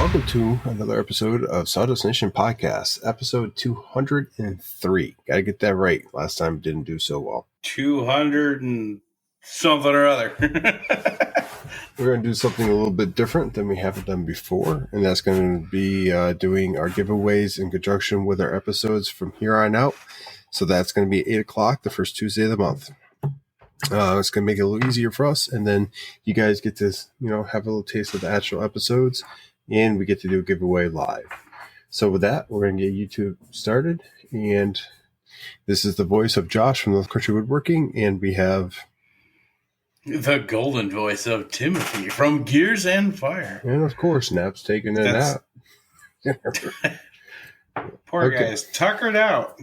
welcome to another episode of Sawdust Nation Podcast, episode 203. Gotta get that right. Last time didn't do so well. 200 and something or other. We're going to do something a little bit different than we haven't done before, and that's going to be doing our giveaways in conjunction with our episodes from here on out. So that's going to be 8 o'clock, the first Tuesday of the month. It's going to make it a little easier for us, and then you guys get to, have a little taste of the actual episodes, and we get to do a giveaway live. So with that, we're going to get YouTube started, and this is the voice of Josh from North Country Woodworking, and we have the golden voice of Timothy from Gears and Fire. And of course, Nap's taking a nap. Poor guy's tuckered out.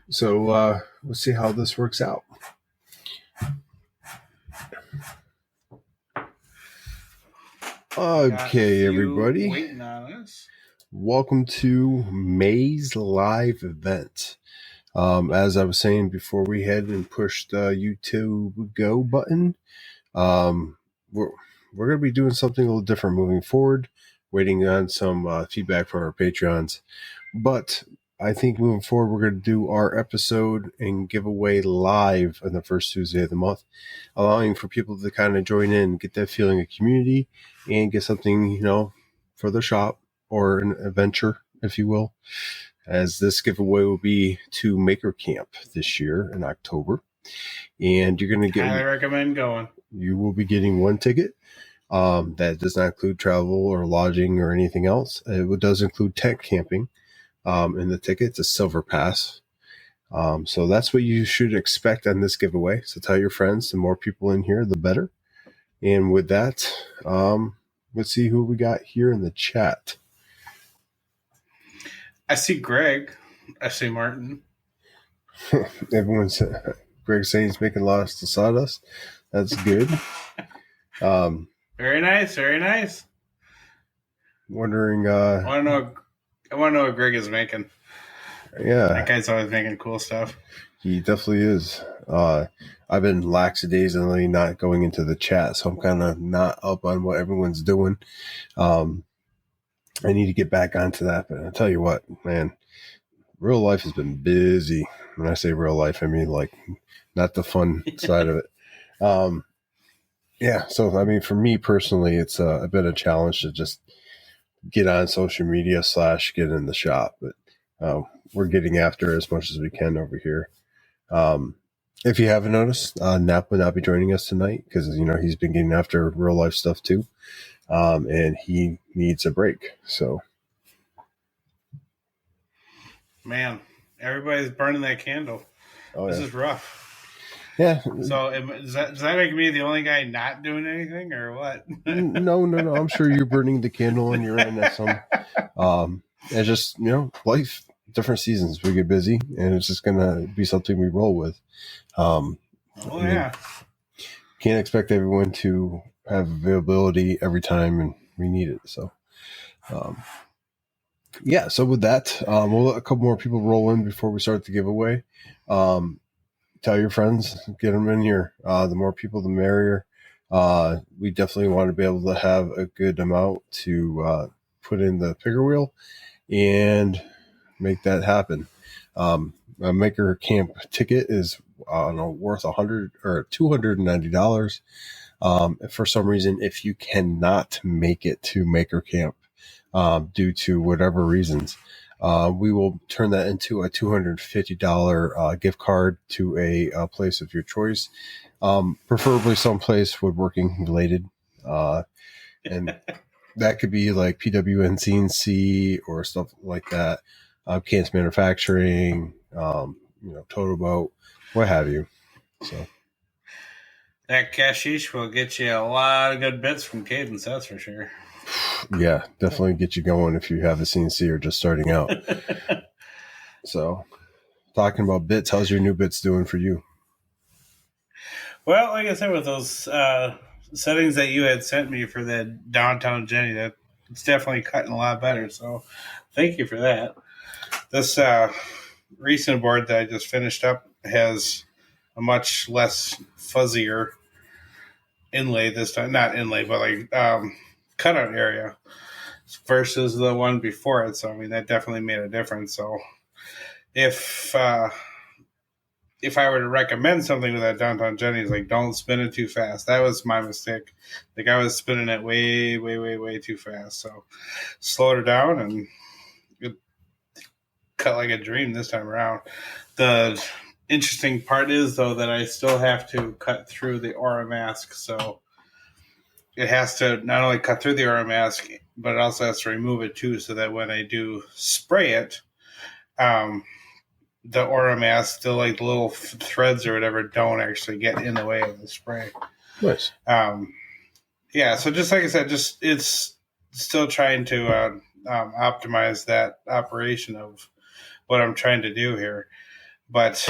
So let's see how this works out. Okay, everybody. Waiting on us. Welcome to May's live event. As I was saying before we head and push the YouTube Go button, we're going to be doing something a little different moving forward, waiting on some feedback from our Patrons. But I think moving forward, we're going to do our episode and giveaway live on the first Tuesday of the month, allowing for people to kind of join in, get that feeling of community, and get something, for the shop or an adventure, if you will, as this giveaway will be to Maker Camp this year in October. And you're going to highly recommend going. You will be getting one ticket. That does not include travel or lodging or anything else. It does include tent camping in the ticket. It's a silver pass. So that's what you should expect on this giveaway. So tell your friends. The more people in here, the better. And with that, let's see who we got here in the chat. I see Greg. I see Martin. Everyone's Greg saying he's making lots of sawdust. That's good. Very nice. Very nice. Wondering. I want to know what Greg is making. Yeah, that guy's always making cool stuff. He definitely is. I've been lackadaisically not going into the chat, so I'm kind of not up on what everyone's doing. I need to get back onto that, but I'll tell you what, man, real life has been busy. When I say real life, I mean like not the fun side of it. Yeah, so I mean, for me personally, it's a bit of a challenge to just get on social media / get in the shop, but we're getting after as much as we can over here. If you haven't noticed, Nap will not be joining us tonight because, he's been getting after real life stuff too. And he needs a break. So, man, everybody's burning that candle. This is rough. Yeah. So does that make me the only guy not doing anything or what? No. I'm sure you're burning the candle on your end at some. It's just, life, different seasons, we get busy, and it's just going to be something we roll with. Yeah. Can't expect everyone to have availability every time and we need it. So, so with that, we'll let a couple more people roll in before we start the giveaway. Tell your friends, get them in here. The more people, the merrier. We definitely want to be able to have a good amount to put in the picker wheel and make that happen. A Maker Camp ticket is worth $100 or $290. For some reason, if you cannot make it to Maker Camp due to whatever reasons, we will turn that into a $250 gift card to a place of your choice, preferably someplace woodworking related. And that could be like PWNCNC or stuff like that. Kant's Manufacturing, Total Boat, what have you. So that cashish will get you a lot of good bits from Cadence, that's for sure. Yeah, definitely get you going if you have a CNC or just starting out. So, talking about bits, how's your new bits doing for you? Well, like I said, with those settings that you had sent me for the downtown Jenny, that it's definitely cutting a lot better. So, thank you for that. This recent board that I just finished up has a much less fuzzier inlay this time. Not inlay, but like cutout area. versus the one before it. So I mean that definitely made a difference. So if I were to recommend something with that downtown Jenny's, like don't spin it too fast. That was my mistake. Like I was spinning it way too fast. So slowed it down and it cut like a dream this time around. The interesting part is though that I still have to cut through the aura mask. So it has to not only cut through the aura mask, but it also has to remove it too, so that when I do spray it, the aura mask, still like the little threads or whatever, don't actually get in the way of the spray. Nice. Yeah, so just like I said, just it's still trying to optimize that operation of what I'm trying to do here. But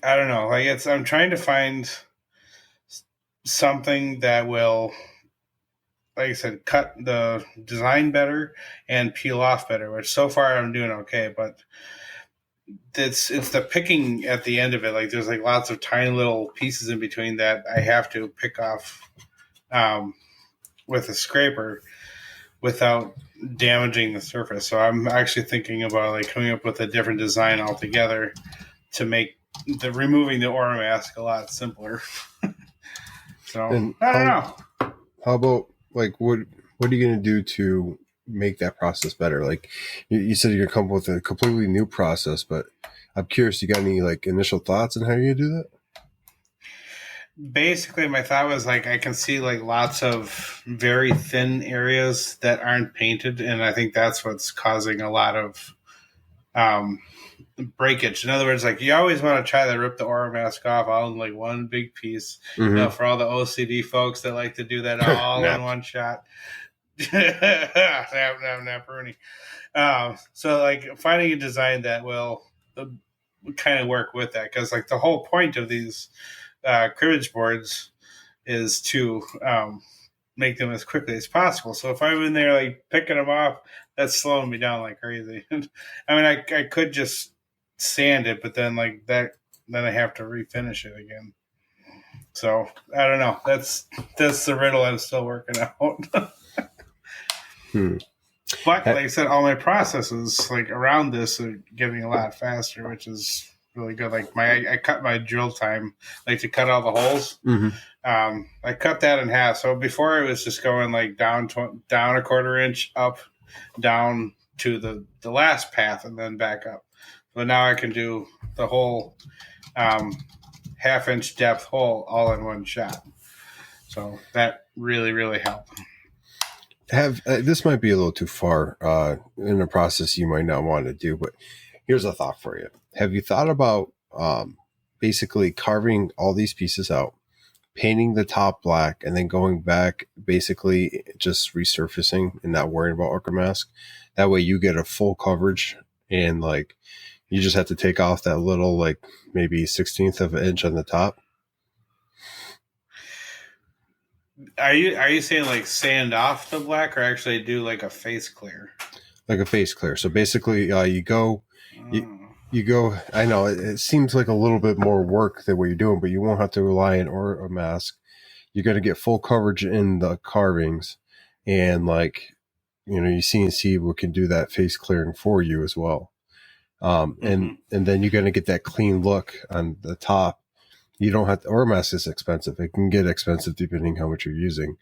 I don't know, like I'm trying to find something that will, like I said, cut the design better and peel off better, which so far I'm doing okay, but it's the picking at the end of it. Like there's like lots of tiny little pieces in between that I have to pick off with a scraper without damaging the surface. So I'm actually thinking about like coming up with a different design altogether to make the removing the aura mask a lot simpler. So And I don't know. How about like what are you going to do to make that process better? Like you said, you're going to come up with a completely new process, but I'm curious, you got any like initial thoughts on how you're going to do that? Basically, my thought was like I can see like lots of very thin areas that aren't painted, and I think that's what's causing a lot of breakage. In other words, like you always want to try to rip the aura mask off all in like one big piece. You know, for all the OCD folks that like to do that all in one shot. Nap, Rooney. So like finding a design that will kind of work with that, because like the whole point of these cribbage boards is to make them as quickly as possible. So if I'm in there like picking them off, that's slowing me down like crazy. I mean, I could just sand it, but then like that, then I have to refinish it again. So I don't know. That's the riddle I'm still working out. But like I said, all my processes like around this are getting a lot faster, which is really good. Like I cut my drill time, like to cut all the holes. I cut that in half. So before it was just going like down a quarter inch, up, down to the last path, and then back up. But now I can do the whole half-inch depth hole all in one shot. So that really helped. This might be a little too far in a process you might not want to do, but here's a thought for you. Have you thought about basically carving all these pieces out, painting the top black, and then going back, basically just resurfacing and not worrying about ochre mask? That way you get a full coverage, and like you just have to take off that little like maybe 1/16 of an inch on the top. Are you saying like sand off the black, or actually do like a face clear? Like a face clear. So basically you go, I know it seems like a little bit more work than what you're doing, but you won't have to rely on or a mask. You're going to get full coverage in the carvings, and like, you know, you CNC can do that face clearing for you as well. And then you're going to get that clean look on the top. You don't have to, or mask is expensive. It can get expensive depending how much you're using,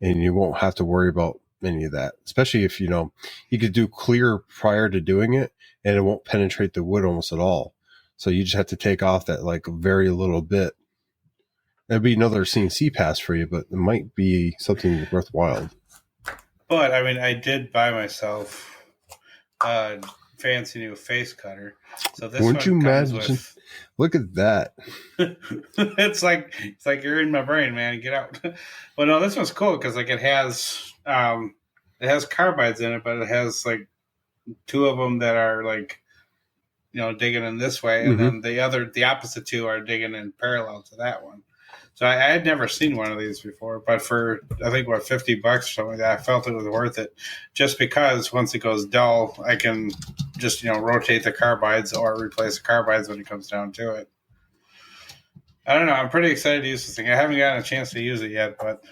and you won't have to worry about any of that, especially if, you know, you could do clear prior to doing it and it won't penetrate the wood almost at all. So you just have to take off that like very little bit. That'd be another CNC pass for you, but it might be something worthwhile. But I mean, I did buy myself a fancy new face cutter. So this Wouldn't you comes imagine? with... Look at that. it's like you're in my brain, man. Get out. Well, no, this one's cool because like it has carbides in it, but it has like two of them that are like, you know, digging in this way, and then the opposite two are digging in parallel to that one. So I had never seen one of these before, but for I think what $50 or something like that, I felt it was worth it, just because once it goes dull, I can just, you know, rotate the carbides or replace the carbides when it comes down to it. I don't know. I'm pretty excited to use this thing. I haven't gotten a chance to use it yet, but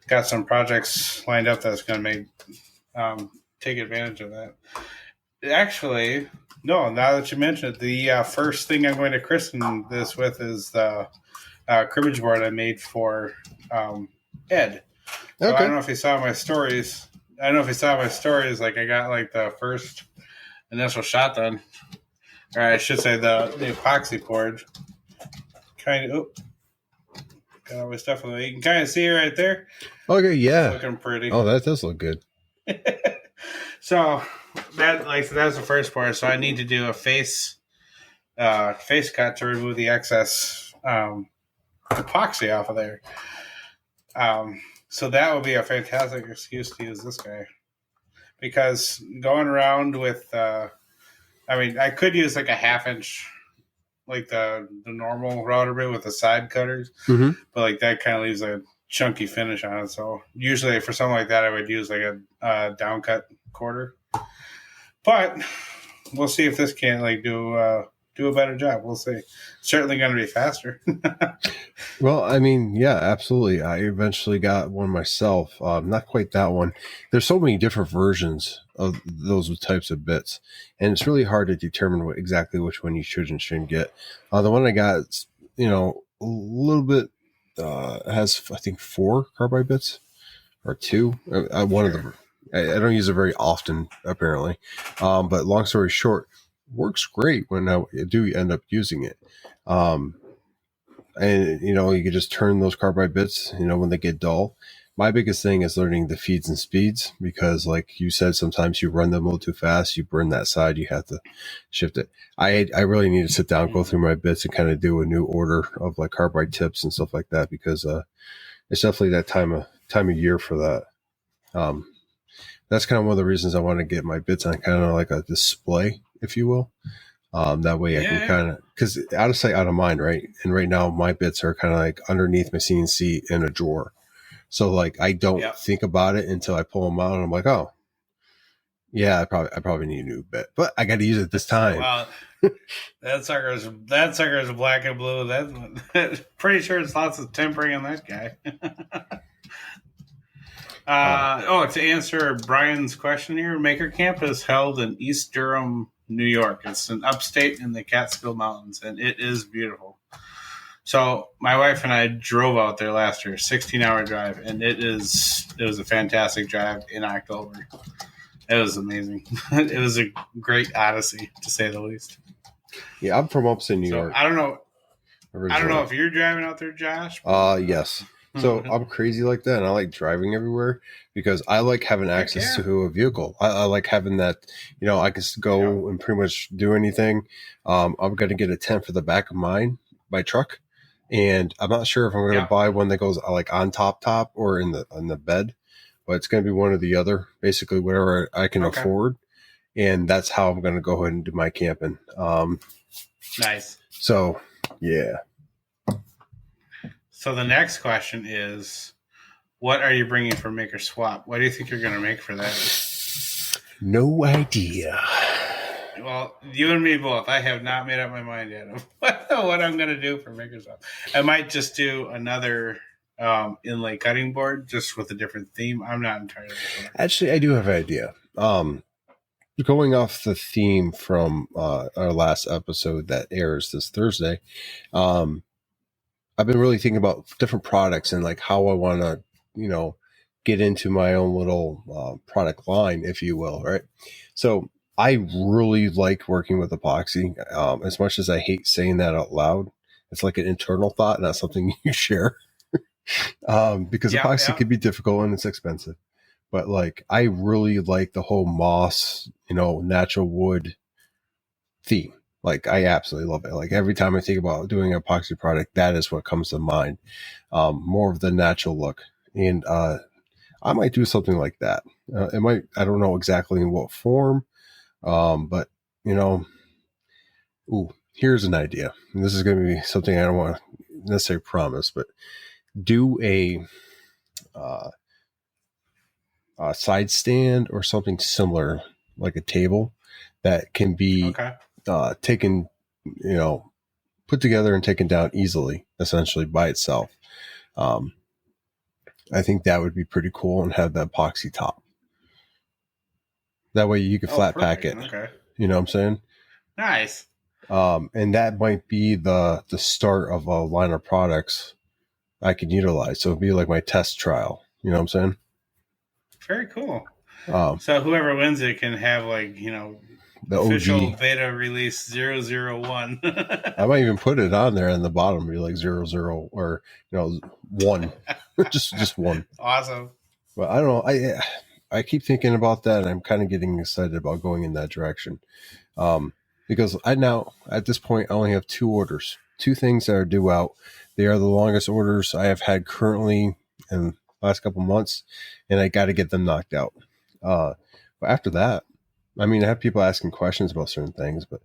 got some projects lined up that's going to make take advantage of that. Actually, no. Now that you mention it, the first thing I'm going to christen this with is the cribbage board I made for Ed. So I don't know if he saw my stories. Like I got like the first initial shot done, or I should say the epoxy board. Kind of. Got all my stuff. You can kind of see it right there. Okay, yeah. It's looking pretty. Oh, that does look good. So that's the first part. So I need to do a face cut to remove the excess epoxy off of there. So that would be a fantastic excuse to use this guy, because going around with, I could use like a 1/2 inch, like the normal router bit with the side cutters, but like that kind of leaves a chunky finish on it. So usually for something like that, I would use like a down cut quarter. But we'll see if this can like do a better job. We'll see. Certainly going to be faster. Well, I mean, yeah, absolutely. I eventually got one myself. Not quite that one. There's so many different versions of those types of bits, and it's really hard to determine exactly which one you should and shouldn't get. The one I got, a little bit has, I think, 4 carbide bits or 2. One of them. I don't use it very often, apparently. But long story short, works great when I do end up using it. And, you can just turn those carbide bits, when they get dull. My biggest thing is learning the feeds and speeds, because like you said, sometimes you run them a little too fast, you burn that side, you have to shift it. I really need to sit down, go through my bits and kind of do a new order of like carbide tips and stuff like that, because it's definitely that time of year for that. That's kind of one of the reasons I want to get my bits on kind of like a display, if you will. That way I can kind of, because out of sight, out of mind, right? And right now my bits are kind of like underneath my CNC in a drawer. So like I don't think about it until I pull them out and I'm like, oh, yeah, I probably need a new bit, but I got to use it this time. Wow. That sucker is black and blue. That's pretty sure it's lots of tempering on that guy. To answer Brian's question here, Maker Camp is held in East Durham, New York. It's an upstate in the Catskill Mountains, and it is beautiful. So my wife and I drove out there last year, 16-hour drive, and it was a fantastic drive in October. It was amazing. It was a great odyssey, to say the least. Yeah, I'm from upstate New York. I don't know if you're driving out there, Josh. Yes. So I'm crazy like that, and I like driving everywhere because I like having access to a vehicle. I like having that, I can go and pretty much do anything. I'm going to get a tent for the back of my truck, and I'm not sure if I'm going to buy one that goes like on top or in the bed, but it's going to be one or the other, basically whatever I can afford, and that's how I'm going to go ahead and do my camping. Nice. So, yeah. So the next question is, what are you bringing for Maker Swap? What do you think you're going to make for that? No idea. Well, you and me both. I have not made up my mind yet of what I'm going to do for Maker Swap. I might just do another inlay cutting board, just with a different theme. I'm not entirely sure. Actually, I do have an idea. Going off the theme from our last episode that airs this Thursday, I've been really thinking about different products and like how I want to, get into my own little product line, if you will, right? So I really like working with epoxy. As much as I hate saying that out loud, it's like an internal thought, not something you share. Because epoxy can be difficult and it's expensive. But like, I really like the whole moss, natural wood theme. Like, I absolutely love it. Like, every time I think about doing an epoxy product, that is what comes to mind. More of the natural look. And I might do something like that. I don't know exactly in what form, but, here's an idea. And this is going to be something I don't want to necessarily promise, but do a side stand or something similar, like a table that can be taken, put together and taken down easily, essentially by itself. I think that would be pretty cool and have that epoxy top. That way you can flat pack it. Okay. You know what I'm saying? Nice. And that might be the start of a line of products I could utilize. So it'd be like my test trial. You know what I'm saying? Very cool. So whoever wins it can have the official OG beta release 001. I might even put it on there in the bottom, be like 00 or 1, just 1. Awesome. But I don't know. I keep thinking about that, and I'm kind of getting excited about going in that direction. Because I now at this point I only have 2 orders, 2 things that are due out. They are the longest orders I have had currently in the last couple months, and I got to get them knocked out. But after that, I mean, I have people asking questions about certain things, but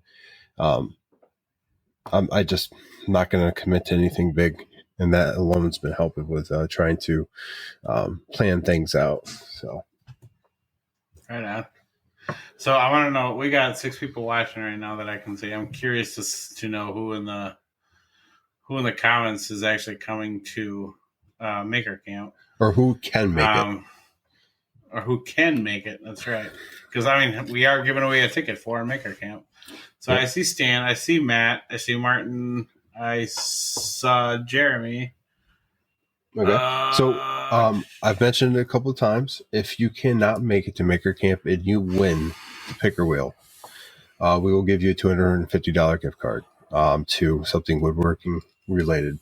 I just not going to commit to anything big, and that alone has been helping with trying to plan things out. So, right on. So I want to know. We got 6 people watching right now that I can see. I'm curious to know who in the comments is actually coming to Maker Camp, or who can make it. Or who can make it. That's right. Because, I mean, we are giving away a ticket for Maker Camp. So I see Stan. I see Matt. I see Martin. I saw Jeremy. Okay. So I've mentioned it a couple of times. If you cannot make it to Maker Camp and you win the picker wheel, we will give you a $250 gift card to something woodworking related.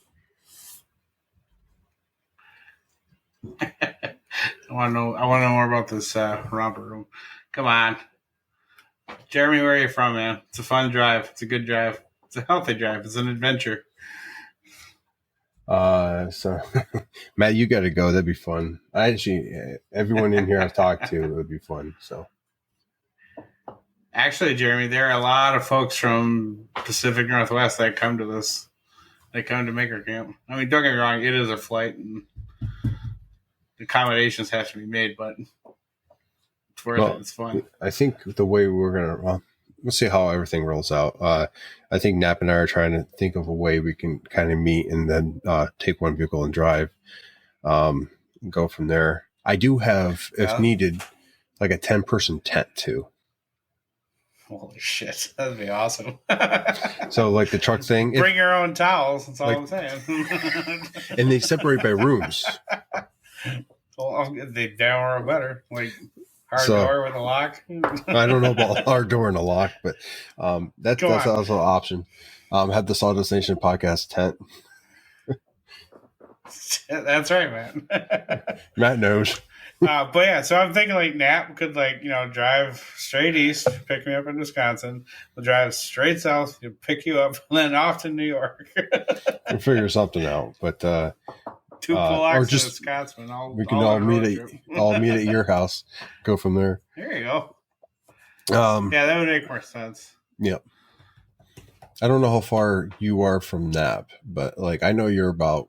I want to know more about this romper room. Come on, Jeremy, where are you from, man? It's a fun drive. It's a good drive. It's a healthy drive. It's an adventure. So Matt, you got to go. That'd be fun. Everyone in here I've talked to, it would be fun. So actually, Jeremy, there are a lot of folks from Pacific Northwest that come to this. They come to Maker Camp. I mean, don't get me wrong, it is a flight and accommodations have to be made, but it's worth it. It's fun. I think the way we're gonna we'll see how everything rolls out. I think Nap and I are trying to think of a way we can kind of meet and then take one vehicle and drive, and go from there. I do have, if needed, like a 10-person tent too. Holy shit, that'd be awesome. So like the truck thing, bring your own towels. That's all I'm saying. And they separate by rooms. Well, they damn are better. Like hard door with a lock. I don't know about hard door and a lock, but that's also an option. Have the Sawdust Nation podcast tent. That's right, man. Matt knows. But yeah, so I'm thinking like Nap could drive straight east, pick me up in Wisconsin. We'll drive straight south, pick you up, and then off to New York. We'll figure something out, but 2 blocks in Wisconsin. We can all meet at your house. Go from there. There you go. Yeah, that would make more sense. Yep. I don't know how far you are from Nap, but like I know you're about,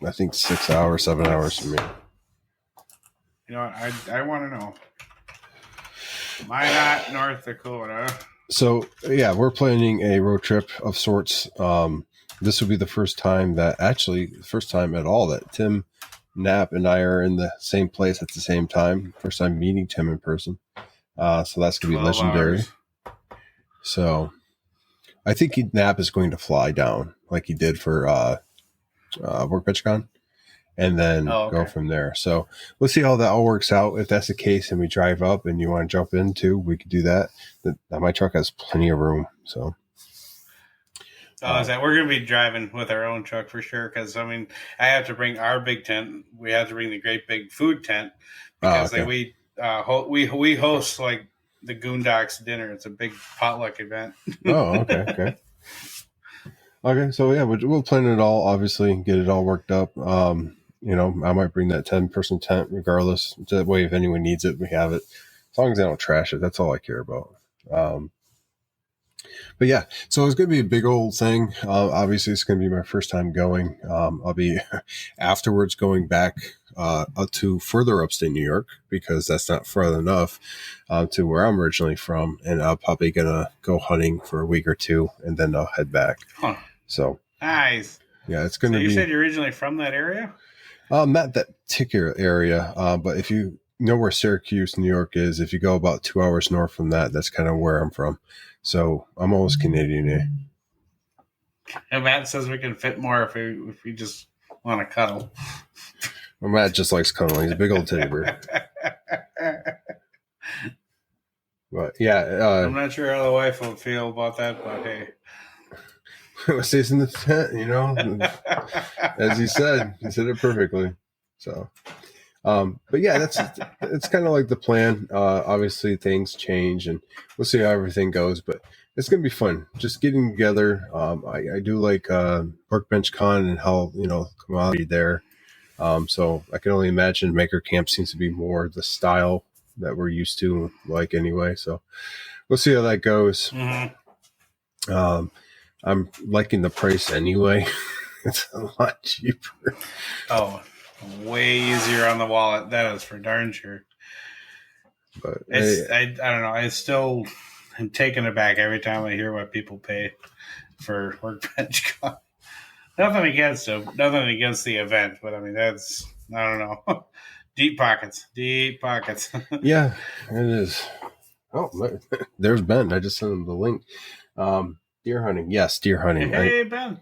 I think 6 hours, 7 hours from me. You know what? I want to know. Minot, North Dakota. So yeah, we're planning a road trip of sorts. This will be the first time at all that Tim, Knapp, and I are in the same place at the same time. First time meeting Tim in person. So that's going to be legendary. Hours. So I think Knapp is going to fly down like he did for WorkBenchCon and then go from there. So we'll see how that all works out. If that's the case and we drive up and you want to jump in too, we could do that. My truck has plenty of room. So. We're going to be driving with our own truck for sure. Because I mean, I have to bring our big tent. We have to bring the great big food tent because we host like the Goondocks dinner. It's a big potluck event. Okay. So yeah, we'll plan it all. Obviously, get it all worked up. I might bring that 10-person tent regardless. That way, if anyone needs it, we have it. As long as they don't trash it, that's all I care about. But yeah, so it's going to be a big old thing. Obviously, it's going to be my first time going. I'll be afterwards going back to further upstate New York because that's not far enough to where I'm originally from. And I'm probably going to go hunting for a week or two and then I'll head back. Huh. So nice. Yeah, it's going to be. You said you're originally from that area? Not that particular area, but if you know where Syracuse, New York is, if you go about 2 hours north from that, that's kind of where I'm from. So I'm almost Canadian. And Matt says we can fit more if we just want to cuddle. Well, Matt just likes cuddling. He's a big old teddy bear. But yeah, I'm not sure how the wife will feel about that, but hey. it stays in the tent, as he said it perfectly. So, but yeah, it's kind of like the plan. Obviously things change and we'll see how everything goes, but it's going to be fun just getting together. I do like, Workbench Con and how, camaraderie there. So I can only imagine Maker Camp seems to be more the style that we're used to, like, anyway. So we'll see how that goes. Mm-hmm. I'm liking the price anyway. It's a lot cheaper. Oh, way easier on the wallet. That is for darn sure. But I don't know. I still am taken aback every time I hear what people pay for Workbench Con. Nothing against them. Nothing against the event. But, I mean, that's, I don't know. Deep pockets. Yeah, it is. Oh, there's Ben. I just sent him the link. Deer hunting. Yes, deer hunting. Hey, Ben.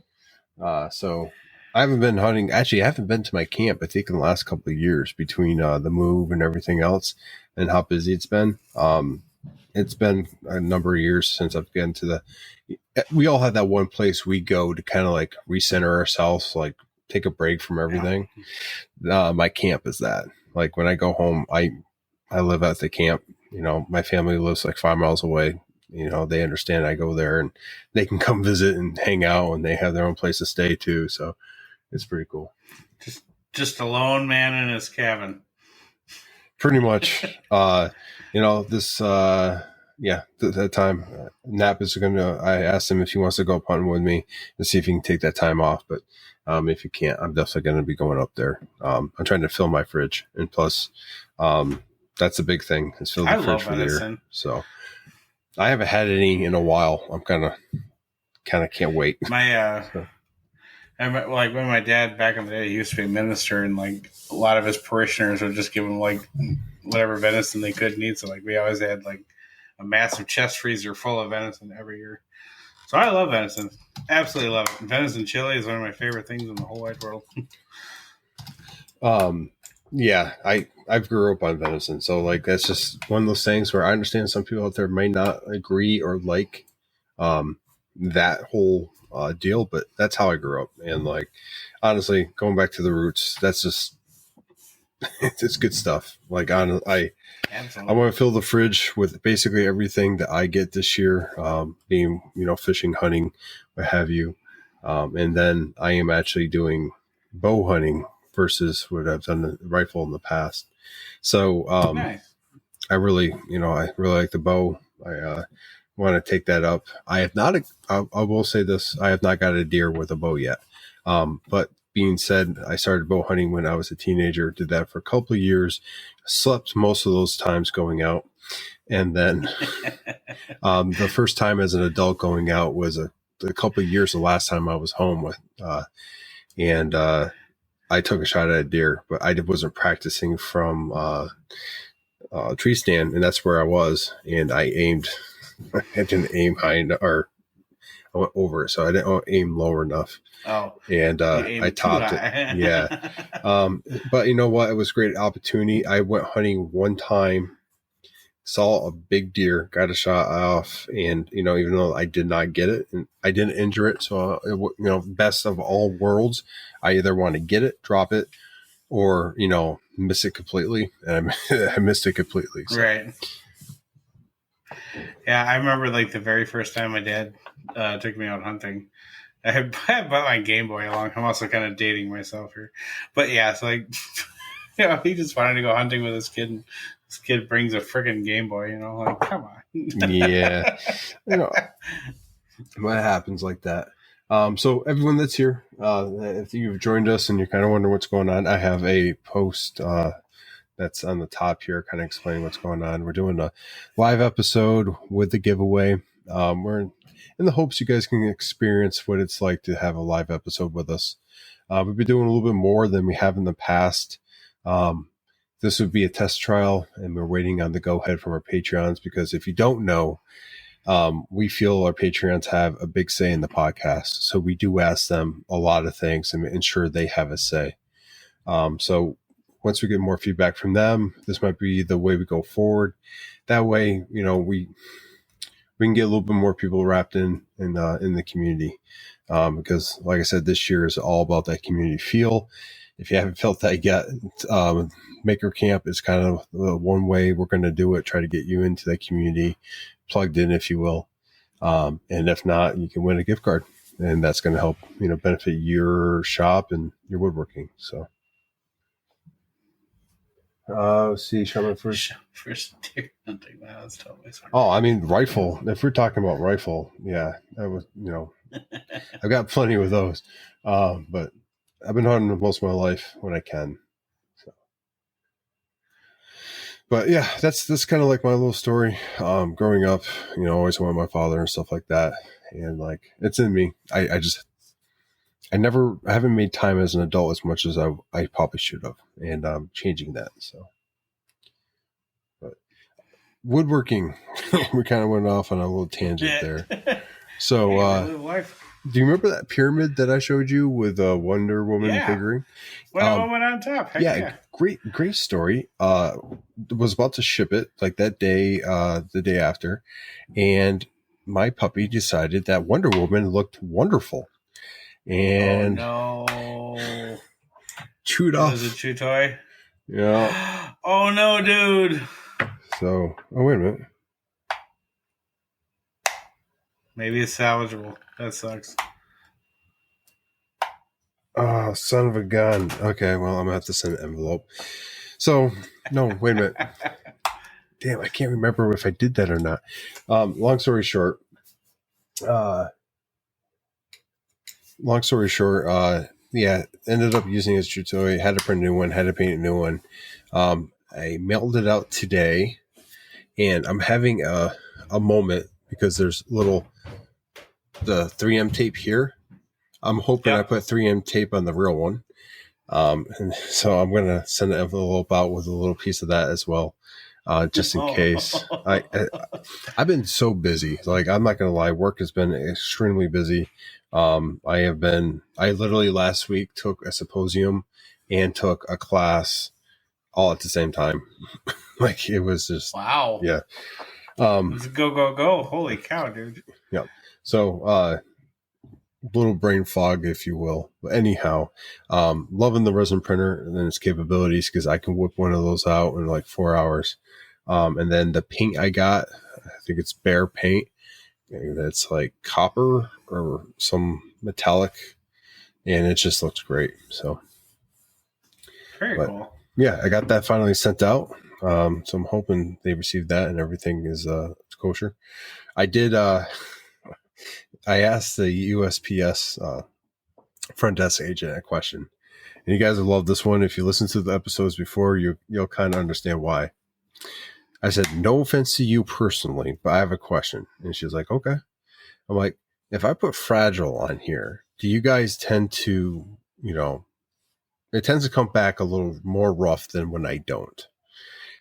So I haven't been hunting. Actually, I haven't been to my camp, I think, in the last couple of years between the move and everything else and how busy it's been. It's been a number of years since I've been to we all have that one place we go to kind of like recenter ourselves, like take a break from everything. Yeah. My camp is that. Like when I go home, I live at the camp. My family lives like 5 miles away. They understand I go there and they can come visit and hang out, and they have their own place to stay too. So it's pretty cool. Just a lone man in his cabin. Pretty much. That time Nap is I asked him if he wants to go up hunting with me and see if he can take that time off. But if he can't, I'm definitely going to be going up there. I'm trying to fill my fridge, and plus, that's a big thing. Is fill the fridge for the year. So I haven't had any in a while. I'm kind of can't wait. Like when my dad back in the day, he used to be a minister, and like a lot of his parishioners would just give him like whatever venison they could eat. So like we always had like a massive chest freezer full of venison every year. So I love venison. Absolutely love it. Venison chili is one of my favorite things in the whole wide world. Yeah, I grew up on venison. So like, that's just one of those things where I understand some people out there may not agree or like, that whole, deal, but that's how I grew up. And like, honestly, going back to the roots, that's just, it's good stuff. Like I want to fill the fridge with basically everything that I get this year, being, fishing, hunting, what have you. And then I am actually doing bow hunting versus what I've done the rifle in the past. So, nice. I really like the bow. I want to take that up. I have not, I will say this, I have not got a deer with a bow yet. But being said, I started bow hunting when I was a teenager, did that for a couple of years, slept most of those times going out. And then the first time as an adult going out was a couple of years, the last time I was home with, and I took a shot at a deer, but I wasn't practicing from tree stand, and that's where I was. And I aimed, I didn't aim high, or I went over it, so I didn't aim lower enough. Oh, and I topped it. Yeah. But you know what? It was a great opportunity. I went hunting one time, saw a big deer, got a shot off, and even though I did not get it and I didn't injure it, so best of all worlds, I either want to get it, drop it, or miss it completely, and I missed it completely. So. Right. Yeah, I remember like the very first time my dad took me out hunting. I bought my Game Boy along. I'm also kind of dating myself here, but yeah, it's like he just wanted to go hunting with his kid. And this kid brings a freaking Game Boy. Like come on. Yeah, what happens like that. So everyone that's here, if you've joined us and you're kind of wondering what's going on, I have a post that's on the top here, kind of explaining what's going on. We're doing a live episode with the giveaway. We're in the hopes you guys can experience what it's like to have a live episode with us. We've been doing a little bit more than we have in the past. This would be a test trial, and we're waiting on the go-ahead from our Patreons, because if you don't know, we feel our Patreons have a big say in the podcast. So we do ask them a lot of things and ensure they have a say. So once we get more feedback from them, this might be the way we go forward. That way, we can get a little bit more people wrapped in the community. Because like I said, this year is all about that community feel. If you haven't felt that yet, Maker Camp is kind of the one way we're going to do it. Try to get you into that community, plugged in, if you will. And if not, you can win a gift card, and that's going to help, benefit your shop and your woodworking. So, let's see, Sherman first deer hunting. That's totally sorry. Oh, I mean, rifle. If we're talking about rifle, yeah, that was, I've got plenty with those. But I've been hunting most of my life when I can. So, but yeah, that's kind of like my little story. Growing up, always wanted my father and stuff like that. And like, it's in me. I haven't made time as an adult as much as I probably should have. And I'm changing that. So, but woodworking, we kind of went off on a little tangent there. So, do you remember that pyramid that I showed you with a Wonder Woman figuring? Wonder Woman on top. Heck yeah. Great story. Was about to ship it like that day, the day after, and my puppy decided that Wonder Woman looked wonderful, and chewed off. Was it a chew toy? Yeah. Oh no, dude. So, wait a minute. Maybe it's salvageable. That sucks. Oh, son of a gun. Okay, well, I'm going to have to send an envelope. So, no, wait a minute. Damn, I can't remember if I did that or not. Long story short, ended up using his true toy, had to print a new one, had to paint a new one. I mailed it out today, and I'm having a moment because there's the 3M tape here. I'm hoping I put 3M tape on the real one. And so I'm going to send an envelope out with a little piece of that as well, just in case. I've been so busy. Like, I'm not going to lie. Work has been extremely busy. I literally last week took a symposium and took a class all at the same time. Like, it was just, wow. Yeah. It was a go. Holy cow, dude. Yeah. So, little brain fog, if you will. But anyhow, loving the resin printer and then its capabilities, because I can whip one of those out in like 4 hours. And then the paint I got, I think it's Bear paint. That's like copper or some metallic, and it just looks great. So very cool. Yeah, I got that finally sent out. So I'm hoping they received that and everything is kosher. I did. I asked the USPS front desk agent a question, and you guys will love this one. If you listen to the episodes before, you'll kind of understand why. I said, no offense to you personally, but I have a question. And she was like, okay. I'm like, if I put fragile on here, do you guys tend to, it tends to come back a little more rough than when I don't.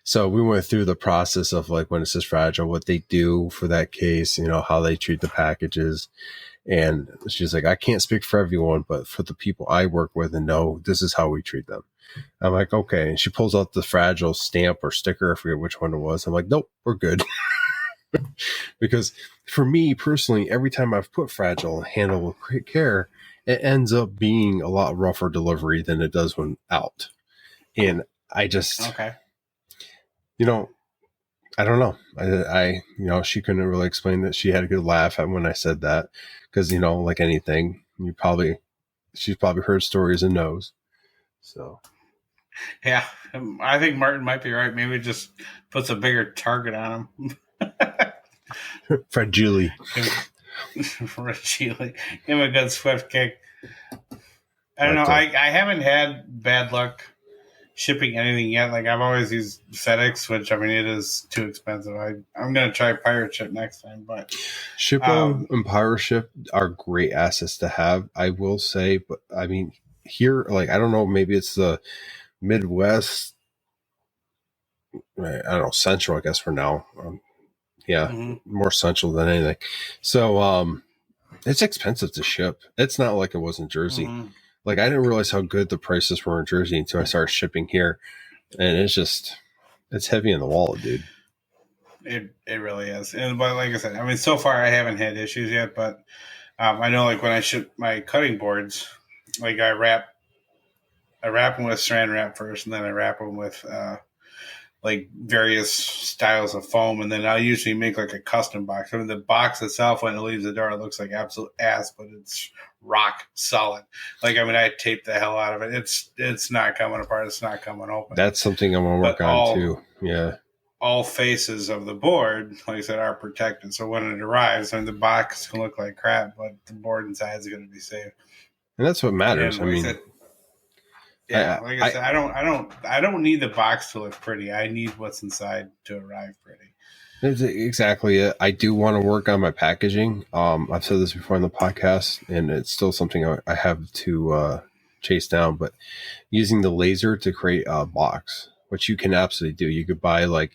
So we went through the process of like when it says fragile, what they do for that case, how they treat the packages. And she's like, I can't speak for everyone, but for the people I work with and know, this is how we treat them. I'm like, okay. And she pulls out the fragile stamp or sticker. I forget which one it was. I'm like, nope, we're good. Because for me personally, every time I've put fragile and handled with great care, it ends up being a lot rougher delivery than it does when out. And I just, I don't know. I she couldn't really explain that. She had a good laugh at when I said that. Because, like anything, she's probably heard stories and knows. So. Yeah, I think Martin might be right. Maybe it just puts a bigger target on him. Fragile. Fragile. Give him a good swift kick. I don't know. I haven't had bad luck shipping anything yet. Like, I've always used FedEx, which, it is too expensive. I'm going to try Pirate Ship next time. But Shippo and Pirate Ship are great assets to have, I will say. But, here, like, I don't know, maybe it's the Midwest, I don't know, central, I guess for now. More central than anything. So, it's expensive to ship. It's not like it was in Jersey. Like, I didn't realize how good the prices were in Jersey until I started shipping here. And it's heavy in the wallet, dude. It really is. But like I said, I mean, so far I haven't had issues yet, but I know like when I ship my cutting boards, like I wrap them with Saran wrap first, and then I wrap them with like various styles of foam, and then I'll usually make like a custom box. I mean, the box itself, when it leaves the door, it looks like absolute ass, but it's rock solid. Like, I mean, I taped the hell out of it. It's not coming apart. It's not coming open. That's something I'm gonna work on too. Yeah. All faces of the board, like I said, are protected. So when it arrives, I mean, the box can look like crap, but the board inside is going to be safe. And that's what matters. And like I said, I don't need the box to look pretty. I need what's inside to arrive pretty. That's exactly it. I do want to work on my packaging. I've said this before in the podcast, and it's still something I have to chase down. But using the laser to create a box, which you can absolutely do. You could buy like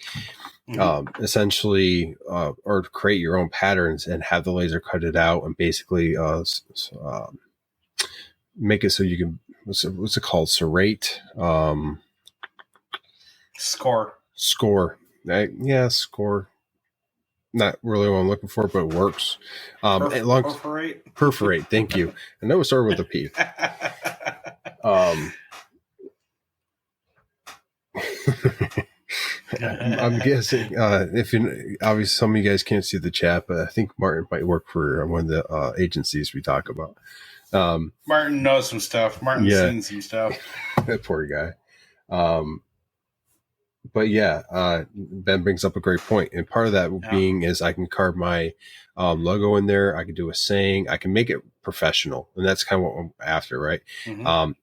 essentially or create your own patterns and have the laser cut it out and basically make it so you can what's it called? Serrate? Score. Score. Score. Not really what I'm looking for, but it works. Perforate. Perforate. Thank you. I know it started with a P. I'm guessing if obviously some of you guys can't see the chat, but I think Martin might work for one of the agencies we talk about. Martin knows some stuff. Martin's seen some stuff. That poor guy. But yeah, Ben brings up a great point. And part of that being is I can carve my logo in there. I can do a saying. I can make it professional. And that's kind of what I'm after, right?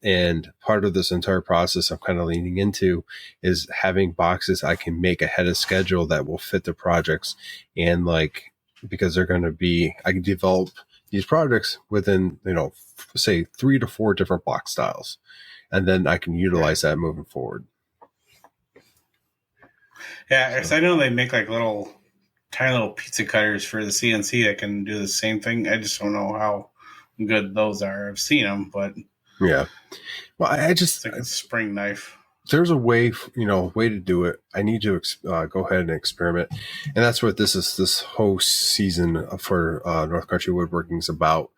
And part of this entire process I'm kind of leaning into is having boxes I can make ahead of schedule that will fit the projects. And like, because they're going to be, I can develop these projects within, say 3 to 4 different box styles. And then I can utilize that moving forward. Yeah, because I know they make like tiny little pizza cutters for the CNC that can do the same thing. I just don't know how good those are. I've seen them, but yeah. Well, it's like a spring knife. There's a way, way to do it. I need to go ahead and experiment, and that's what this whole season for North Country Woodworking is about.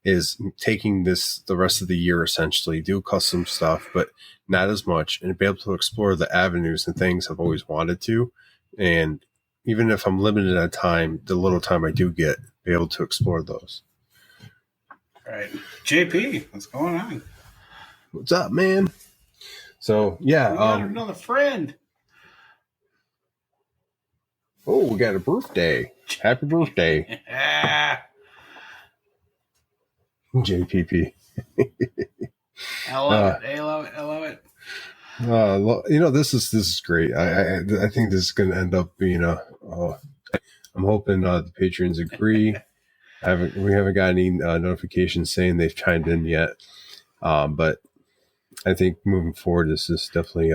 Is taking the rest of the year essentially, do custom stuff, but not as much, and be able to explore the avenues and things I've always wanted to. And even if I'm limited on time, the little time I do get, be able to explore those. Right. JP, what's going on? What's up, man? So, yeah. We got another friend. Oh, we got a birthday. Happy birthday. JPP. I love it. I love it. This is great. I think this is going to end up being I'm hoping the patrons agree. We haven't got any notifications saying they've chimed in yet, but I think moving forward, this is definitely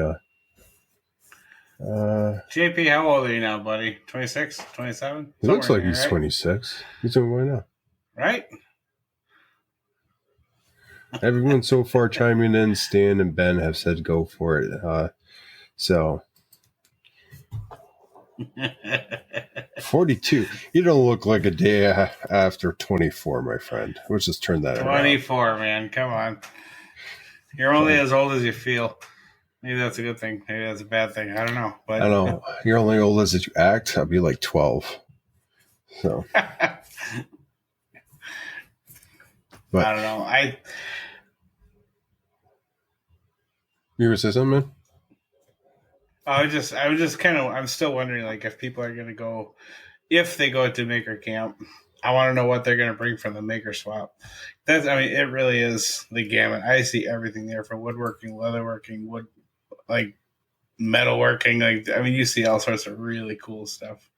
JP, how old are you now, buddy? 26, 27? He looks like he's 26. He's doing right now, right? Everyone so far chiming in, Stan and Ben have said go for it. So 42. You don't look like a day after 24, my friend. Let's just turn that 24, around. Man. Come on. You're only as old as you feel. Maybe that's a good thing. Maybe that's a bad thing. I don't know. But I know. You're only old as you act. I'll be like 12. So. But I don't know. You were saying something, man? I was just kind of. I'm still wondering, like, if people are going to go, if they go to Maker Camp. I want to know what they're going to bring from the Maker Swap. It really is the gamut. I see everything there from woodworking, leatherworking, metalworking. You see all sorts of really cool stuff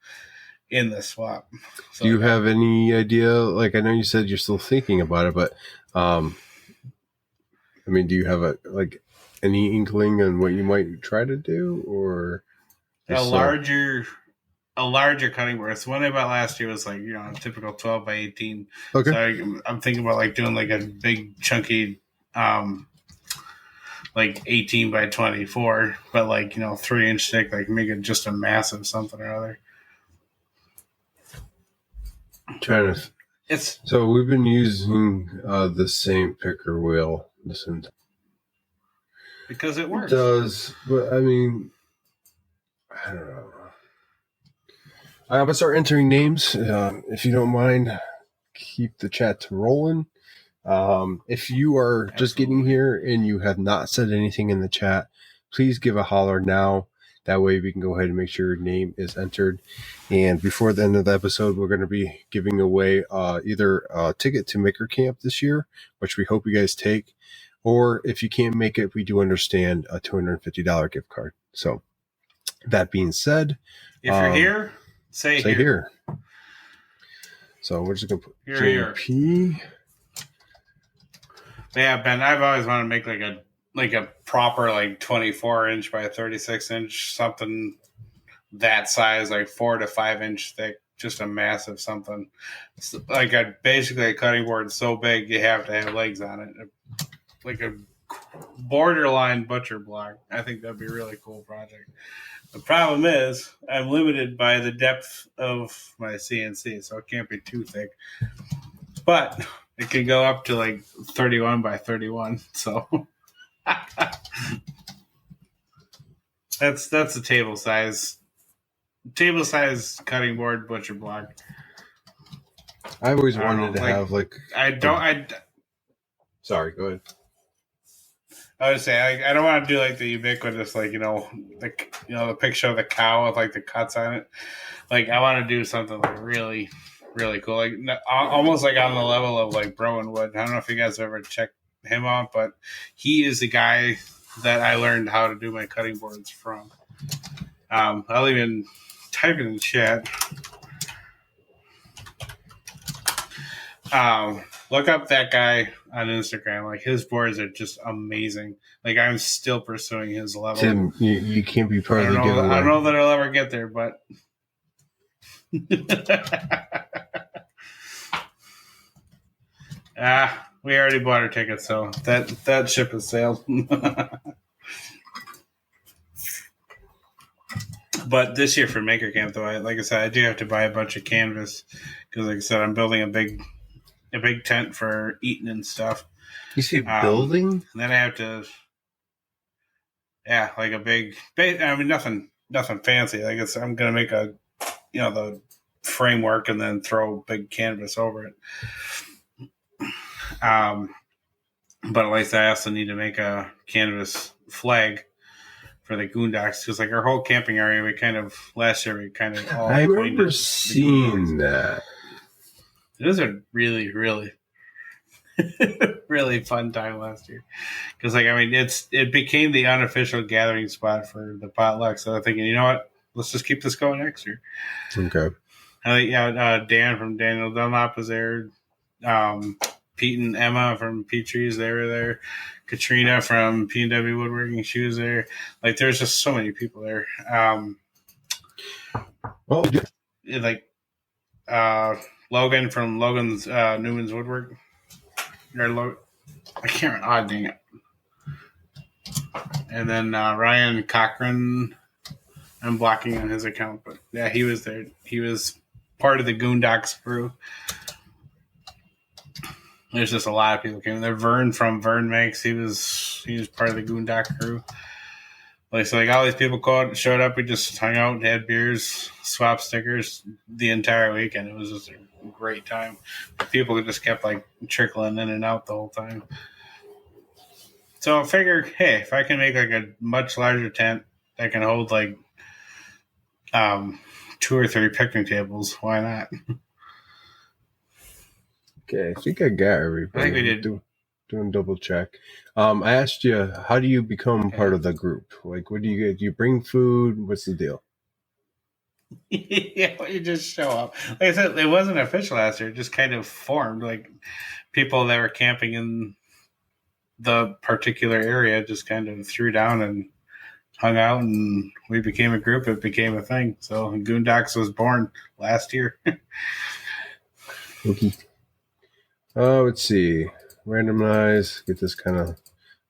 in the swap. So, do you have any idea? Like, I know you said you're still thinking about it, but have I mean, do you have any inkling on what you might try to do, or a larger cutting board? So one I bought last year was like, a typical 12 by 18. Okay. So I'm thinking about like doing like a big chunky, like 18 by 24, but like 3-inch thick, like make it just a massive something or other. So we've been using the same picker wheel because it works. It does, but I mean, I don't know. I'm gonna start entering names. If you don't mind, keep the chat rolling. If you are just getting here and you have not said anything in the chat, please give a holler now. That way we can go ahead and make sure your name is entered. And before the end of the episode, we're going to be giving away either a ticket to Maker Camp this year, which we hope you guys take, or if you can't make it, we do understand a $250 gift card. So that being said, if you're here, say here. So we're just going to put here. JP. Yeah, Ben, I've always wanted to make like a proper 24-inch by 36-inch, something that size, like 4 to 5-inch thick, just a massive something. It's like basically a cutting board so big you have to have legs on it, like a borderline butcher block. I think that'd be a really cool project. The problem is I'm limited by the depth of my CNC, so it can't be too thick. But it can go up to 31 by 31. So that's a table size cutting board butcher block. I've always wanted to have Sorry, go ahead. I would say I don't want to do the ubiquitous the picture of the cow with the cuts on it. I want to do something really, really cool, almost on the level of Browenwood. I don't know if you guys have ever checked him out, but he is the guy that I learned how to do my cutting boards from. I'll even type it in chat. Look up that guy on Instagram. His boards are just amazing. I'm still pursuing his level. Tim, you can't be part of the giveaway. I don't know that I'll ever get there, but we already bought our ticket, so that ship has sailed. But this year for Maker Camp, though, like I said, I do have to buy a bunch of canvas because, like I said, I'm building a big tent for eating and stuff. You see building? And then I have to, a big. I mean, nothing fancy. I'm gonna make the framework and then throw big canvas over it. But at least I also need to make a canvas flag for the Goondocks because our whole camping area, last year we all. I remember seeing that. It was a really, really, really fun time last year because it became the unofficial gathering spot for the potluck. So I'm thinking, you know what? Let's just keep this going next year. Okay. Dan from Daniel Dunlop was there. Pete and Emma from Petries, they were there. Katrina from P&W Woodworking, she was there. There's just so many people there. Logan from Logan's Newman's Woodwork. I can't remember. Oh, dang it. And then Ryan Cochran, I'm blocking on his account, but yeah, he was there. He was part of the Goondocks crew. There's just a lot of people came there. Vern from Vern Makes, he was part of the Goondock crew. All these people showed up. We just hung out, had beers, swapped stickers the entire weekend. It was just a great time. People just kept trickling in and out the whole time. So I figured, hey, if I can make a much larger tent that can hold 2 or 3 picnic tables, why not? Okay, I think I got everybody. I think we did. Doing double check. I asked you, how do you become part of the group? What do you get? Do you bring food? What's the deal? Yeah, you just show up. Like I said, it wasn't official last year. It just kind of formed. People that were camping in the particular area, just kind of threw down and hung out, and we became a group. It became a thing. So Goondocks was born last year. Okay. Let's see. Randomize. Get this kind of.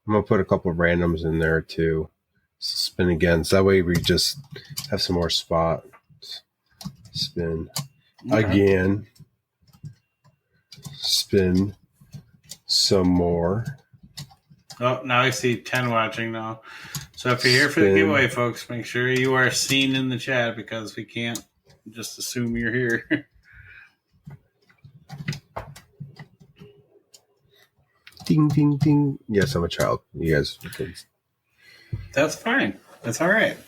I'm gonna put a couple of randoms in there too. Spin again. So that way we just have some more spots. Spin again. Spin some more. Oh, now I see 10 watching now. So if you're here for the giveaway, folks, make sure you are seen in the chat because we can't just assume you're here. Ding, ding, ding. Yes, I'm a child. You guys are kids. That's fine. That's all right.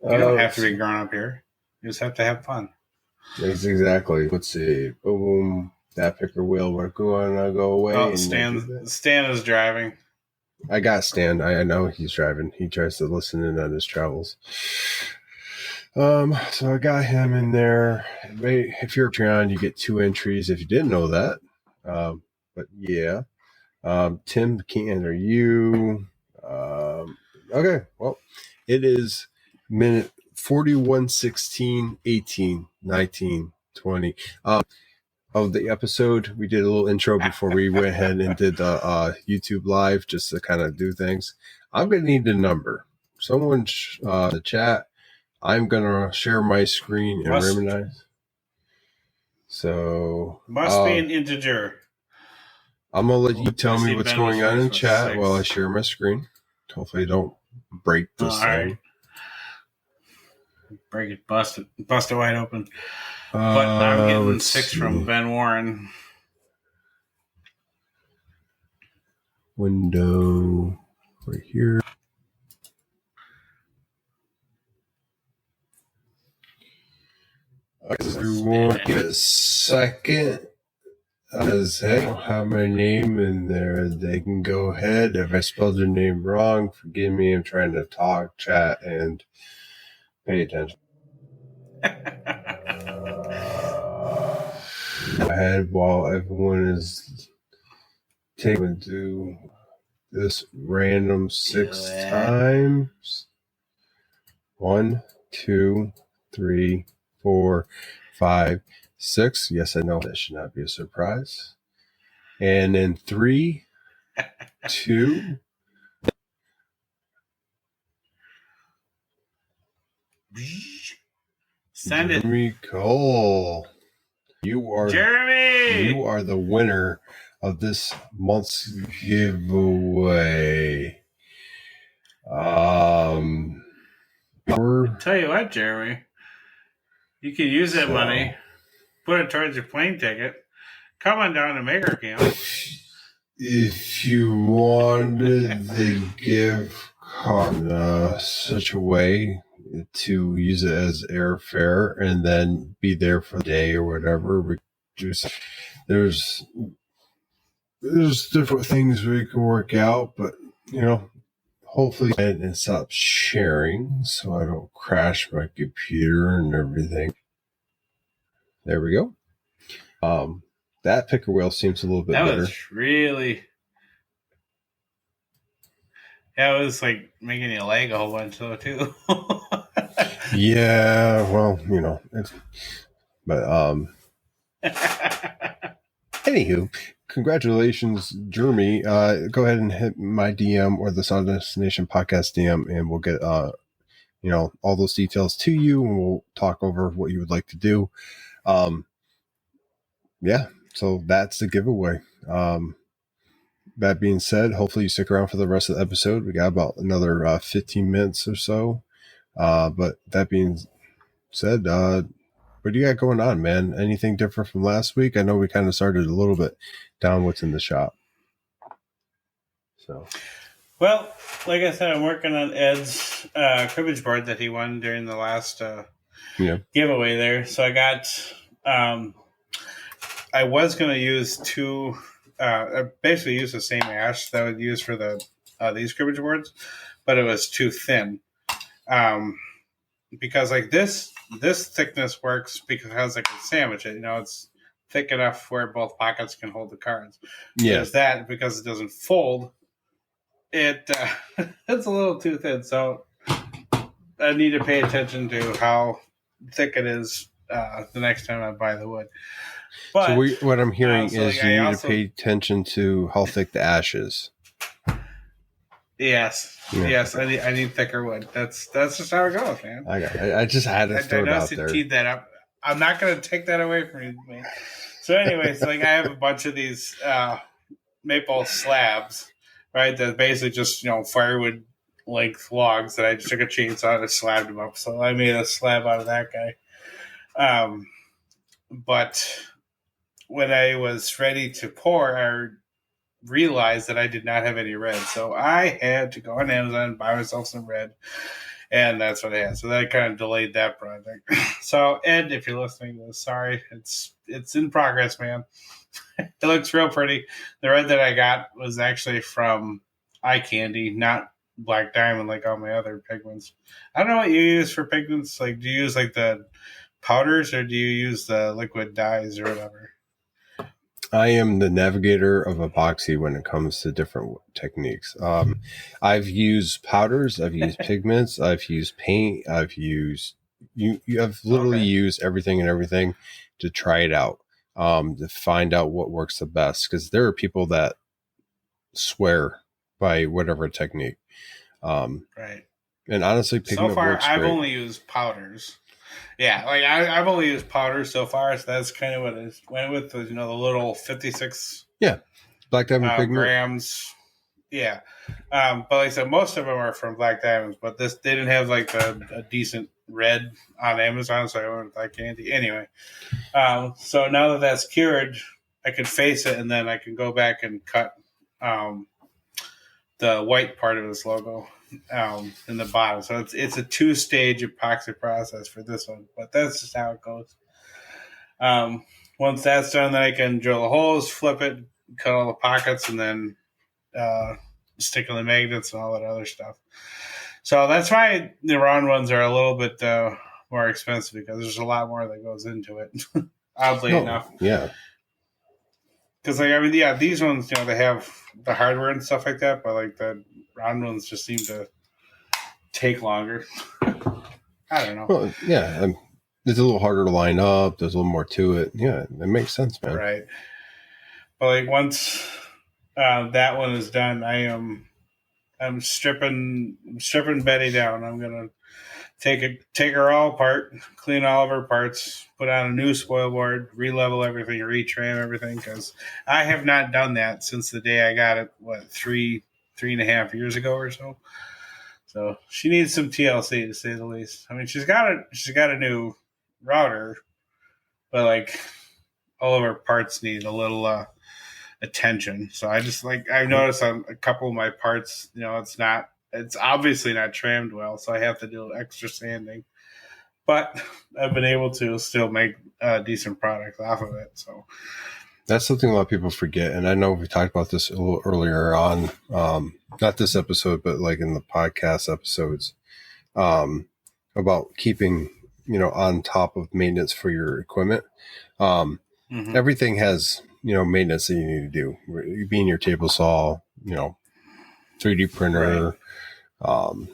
You don't have to be grown up here. You just have to have fun. That's exactly. Let's see. Boom. That picker wheel. We're going to go away. Oh, Stan is driving. I got Stan. I know he's driving. He tries to listen in on his travels. So I got him in there. If you're a Patreon, you get 2 entries. If you didn't know that, but yeah. Tim, can't enter you. Okay. Well, it is minute 41, 16, 18, 19, 20. Of the episode, we did a little intro before we went ahead and did the YouTube live just to kind of do things. I'm going to need the number. Someone the chat. I'm going to share my screen and randomize. So must be an integer. I'm going to let you tell me what's going on in chat while I share my screen. Hopefully I don't break this thing. Right. Break it, bust it wide open. But I'm getting 6 from Ben Warren. Window right here. Everyone, give it a second. As I don't have my name in there, they can go ahead. If I spelled your name wrong, forgive me. I'm trying to talk, chat, and pay attention. Ahead while everyone is taking to this random 6 times. 1, 2, 3, 4, 5, 6. Yes, I know that should not be a surprise. And then 3, 2. Send it. Jeremy Cole. You are the winner of this month's giveaway. I'll tell you what, Jeremy. You can use that money, put it towards your plane ticket. Come on down to Maker Camp. If you wanted the gift card in such a way to use it as airfare and then be there for the day or whatever, there's different things we can work out, but hopefully and stop sharing so I don't crash my computer and everything. There we go. That picker wheel seems a little bit better. That was like making you lag a whole bunch though too. Yeah, well, but anywho, congratulations, Jeremy. Go ahead and hit my DM or the Sawdust Nation podcast DM, and we'll get all those details to you, and we'll talk over what you would like to do. Yeah, so that's the giveaway. That being said, hopefully you stick around for the rest of the episode. We got about another 15 minutes or so. But that being said, what do you got going on, man? Anything different from last week? I know we kind of started a little bit down what's in the shop. So, well, like I said, I'm working on Ed's cribbage board that he won during the last giveaway there. So I got, I was going to use 2. I basically used the same ash that I would use for the these cribbage boards, but it was too thin. Because like this thickness works because I can sandwich it. It's thick enough where both pockets can hold the cards. Yeah. There's that because it doesn't fold. it it's a little too thin, so I need to pay attention to how thick it is the next time I buy the wood. But what I'm hearing so, is like, you I need also to pay attention to how thick the ash is. yes, Yeah. yes, I need thicker wood. That's just how it goes, man. I just had to throw it out there. Teed that up. I'm not going to take that away from you, man. So, anyways, like I have a bunch of these maple slabs, right? That basically just firewood length logs that I just took a chainsaw and slabbed them up. So I made a slab out of that guy. But when I was ready to pour, I realized that I did not have any red, so I had to go on Amazon and buy myself some red. And that's what I had. So that kind of delayed that project. So Ed, if you're listening to this, sorry. It's in progress, man. It looks real pretty. The red that I got was actually from Eye Candy, not Black Diamond like all my other pigments. I don't know what you use for pigments. Like, do you use like the powders or do you use the liquid dyes or whatever? I am the navigator of epoxy when it comes to different techniques. I've used powders, I've used pigments, I've used paint, I've used I've literally used everything to try it out, to find out what works the best. Because there are people that swear by whatever technique. Right. And honestly, pigment so far works I've great. only used powders. Yeah, like I've only used powder so far, so that's kind of what I went with. The little 56 Black Diamond pigment grams. Yeah, but like I said, most of them are from Black Diamonds, but they didn't have like a decent red on Amazon, so I went with that candy anyway. So now that that's cured, I can face it, and then I can go back and cut the white part of this logo in the bottom. So it's a 2-stage epoxy process for this one, but that's just how it goes. Once that's done, then I can drill the holes, flip it, cut all the pockets, and then stick in the magnets and all that other stuff. So that's why the round ones are a little bit more expensive, because there's a lot more that goes into it. Oddly enough. Yeah. Because these ones, they have the hardware and stuff like that, but like the round ones just seem to take longer. I don't know. Well, yeah, it's a little harder to line up. There's a little more to it. Yeah, it makes sense, man. Right. But like once that one is done, I'm stripping Betty down. I'm gonna take her all apart, clean all of her parts, put on a new spoil board, re-level everything, retrim everything, because I have not done that since the day I got it, 3.5 years ago or so. So she needs some TLC, to say the least. I mean, she's got a new router, but like all of her parts need a little attention. So I've noticed on a couple of my parts, it's obviously not trimmed well, so I have to do extra sanding. But I've been able to still make a decent product off of it. So that's something a lot of people forget. And I know we talked about this a little earlier on, not this episode, but like in the podcast episodes, about keeping, on top of maintenance for your equipment. Everything has, maintenance that you need to do. Being your table saw, 3D printer. Right.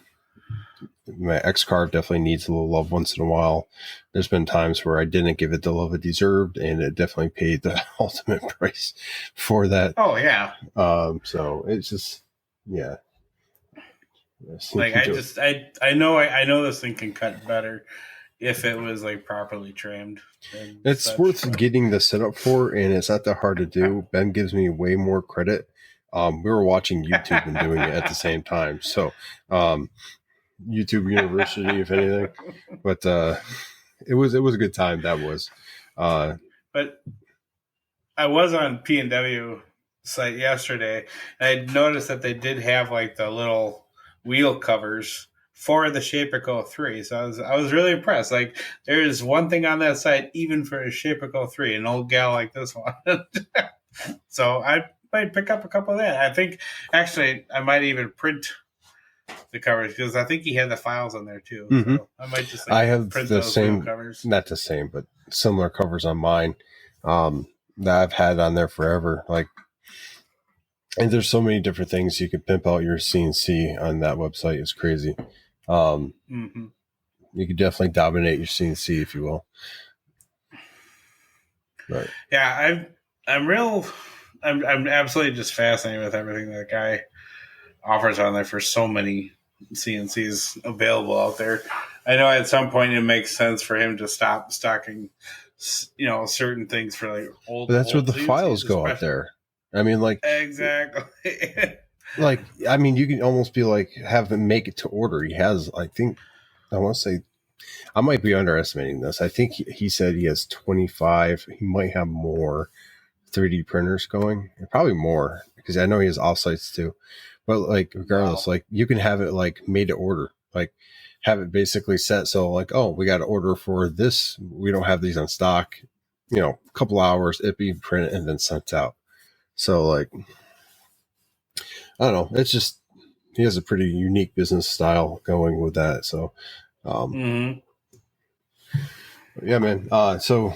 My X-Carve definitely needs a little love once in a while. There's been times where I didn't give it the love it deserved, and it definitely paid the ultimate price for that. Oh yeah. So it's just, yeah. Like I know this thing can cut better if it was like properly trimmed. It's worth getting the setup for, and it's not that hard to do. Ben gives me way more credit. We were watching YouTube and doing it at the same time. So, YouTube University, if anything, but it was a good time. That was, but I was on P&W site yesterday, and I noticed that they did have like the little wheel covers for the Shapeco 3. So I was really impressed. Like, there is one thing on that site, even for a Shapeco 3, an old gal like this one. So I might pick up a couple of that. I think actually I might even print the covers, because I think he had the files on there too. Mm-hmm. So I might just I have print the those same covers. Not the same, but similar covers on mine that I've had on there forever. Like, And there's so many different things you can pimp out your CNC on that website. It's crazy. Mm-hmm. You could definitely dominate your CNC, if you will. But Yeah, I'm absolutely just fascinated with everything that guy offers on there for so many CNCs available out there. I know at some point it makes sense for him to stop stocking, certain things for like but that's where old the CNCs, files go out especially. there. I mean, Exactly. you can almost be like, have him make it to order. He has, I think, I want to say, I might be underestimating this. I think he said he has 25. He might have more 3D printers going, and probably more, because I know he has offsites too. But like, regardless, Wow. like you can have it like made to order, like have it basically set. So like, oh, we got to order for this. We don't have these on stock. A couple hours, it be printed and then sent out. So like, I don't know. It's just, he has a pretty unique business style going with that. So, Mm-hmm. yeah, man. So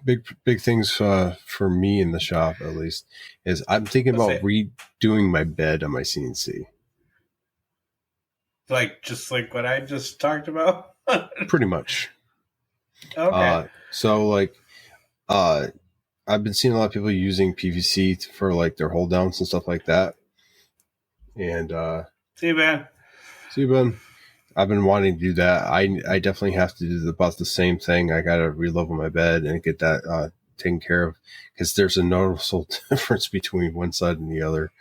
big things for me in the shop, at least, is I'm thinking Let's about say, redoing my bed on my CNC. just like what I just talked about. Pretty much. Okay. So like, I've been seeing a lot of people using PVC for like their hold downs and stuff like that. And See you, man. see, Ben, I've been wanting to do that. I definitely have to do about the same thing. I got to re-level my bed and get that taken care of, because there's a noticeable difference between one side and the other.